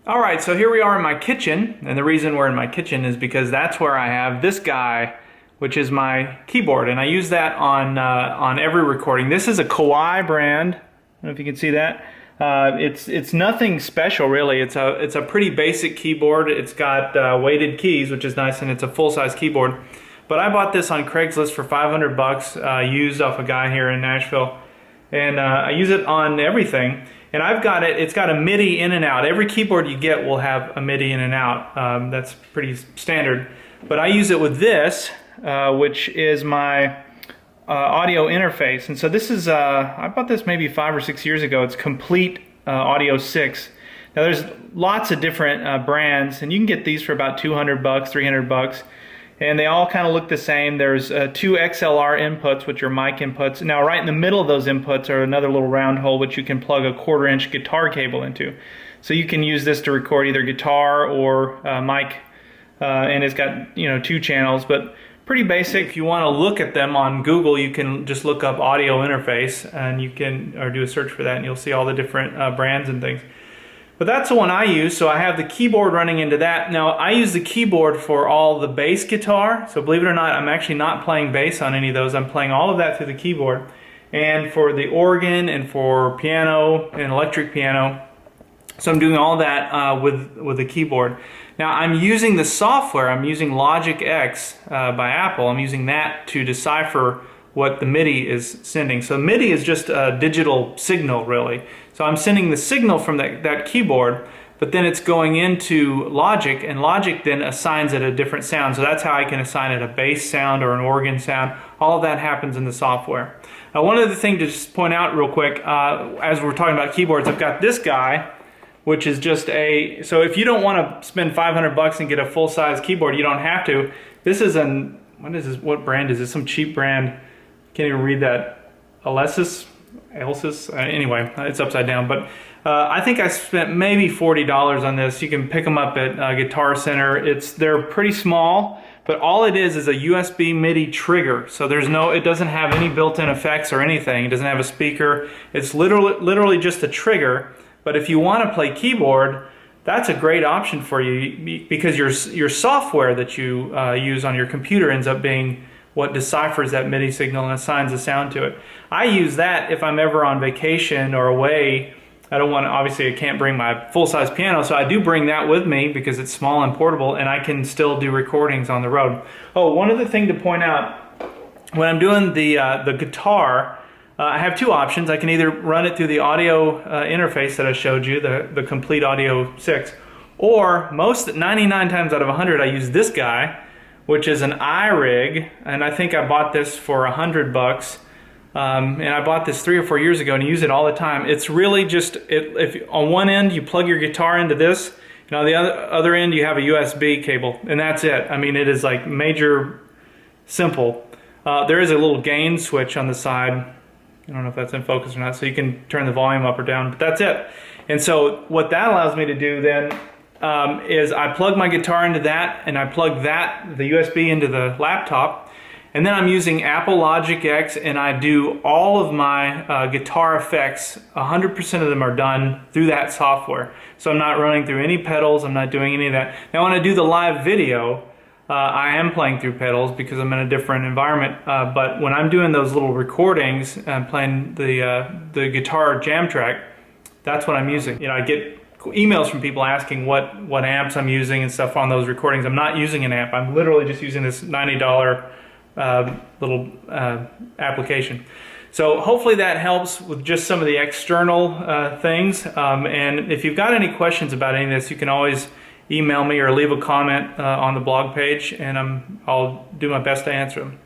Alright, so here we are in my kitchen, and the reason we're in my kitchen is because that's where I have this guy, which is my keyboard, and I use that on every recording. This is a Kawai brand. I don't know if you can see that. It's nothing special really. It's a pretty basic keyboard. It's got weighted keys, which is nice, and it's a full-size keyboard. But I bought this on Craigslist for 500 bucks, used off a guy here in Nashville, and I use it on everything. And it's got a MIDI in and out. Every keyboard you get will have a MIDI in and out. That's pretty standard. But I use it with this, which is my audio interface. And so this is, I bought this maybe 5 or 6 years ago. It's Complete Audio 6. Now there's lots of different brands, and you can get these for about 200 bucks, 300 bucks. And they all kind of look the same. There's 2 XLR inputs, which are mic inputs. Now right in the middle of those inputs are another little round hole which you can plug a 1/4 inch guitar cable into. So you can use this to record either guitar or mic, and it's got 2 channels, but pretty basic. If you want to look at them on Google, you can just look up audio interface, and you can do a search for that, and you'll see all the different brands and things. But that's the one I use, so I have the keyboard running into that. Now, I use the keyboard for all the bass guitar, so believe it or not, I'm actually not playing bass on any of those. I'm playing all of that through the keyboard. And for the organ and for piano and electric piano, so I'm doing all that with the keyboard. Now, I'm using the software. I'm using Logic X by Apple. I'm using that to decipher what the MIDI is sending. So MIDI is just a digital signal, really. So I'm sending the signal from that keyboard, but then it's going into Logic, and Logic then assigns it a different sound. So that's how I can assign it a bass sound or an organ sound. All of that happens in the software. One other thing to just point out real quick, as we're talking about keyboards, I've got this guy, which is just so if you don't want to spend 500 bucks and get a full-size keyboard, you don't have to. This is what brand is this? Some cheap brand. Can't even read that. Alesis? Anyway, it's upside down. But I think I spent maybe $40 on this. You can pick them up at Guitar Center. They're pretty small, but all it is a USB MIDI trigger. So it doesn't have any built-in effects or anything. It doesn't have a speaker. It's literally just a trigger. But if you want to play keyboard, that's a great option for you, because your software that you use on your computer ends up being what deciphers that MIDI signal and assigns a sound to it. I use that if I'm ever on vacation or away. Obviously I can't bring my full-size piano, so I do bring that with me because it's small and portable, and I can still do recordings on the road. Oh, one other thing to point out, when I'm doing the guitar, I have 2 options. I can either run it through the audio interface that I showed you, the Complete Audio 6, or 99 times out of 100 I use this guy, which is an iRig, and I think I bought this for 100 bucks. And I bought this 3 or 4 years ago and use it all the time. It's really just, if on one end you plug your guitar into this, and on the other end you have a USB cable, and that's it. I mean, it is like major simple. There is a little gain switch on the side. I don't know if that's in focus or not, so you can turn the volume up or down, but that's it. And so what that allows me to do then is I plug my guitar into that, and I plug the USB into the laptop, and then I'm using Apple Logic X, and I do all of my guitar effects. 100% of them are done through that software. So I'm not running through any pedals, I'm not doing any of that. Now when I do the live video, I am playing through pedals because I'm in a different environment, but when I'm doing those little recordings and playing the guitar jam track, that's what I'm using. I get emails from people asking what amps I'm using and stuff on those recordings. I'm not using an amp. I'm literally just using this $90 little application. So hopefully that helps with just some of the external things. And if you've got any questions about any of this, you can always email me or leave a comment on the blog page, and I'll do my best to answer them.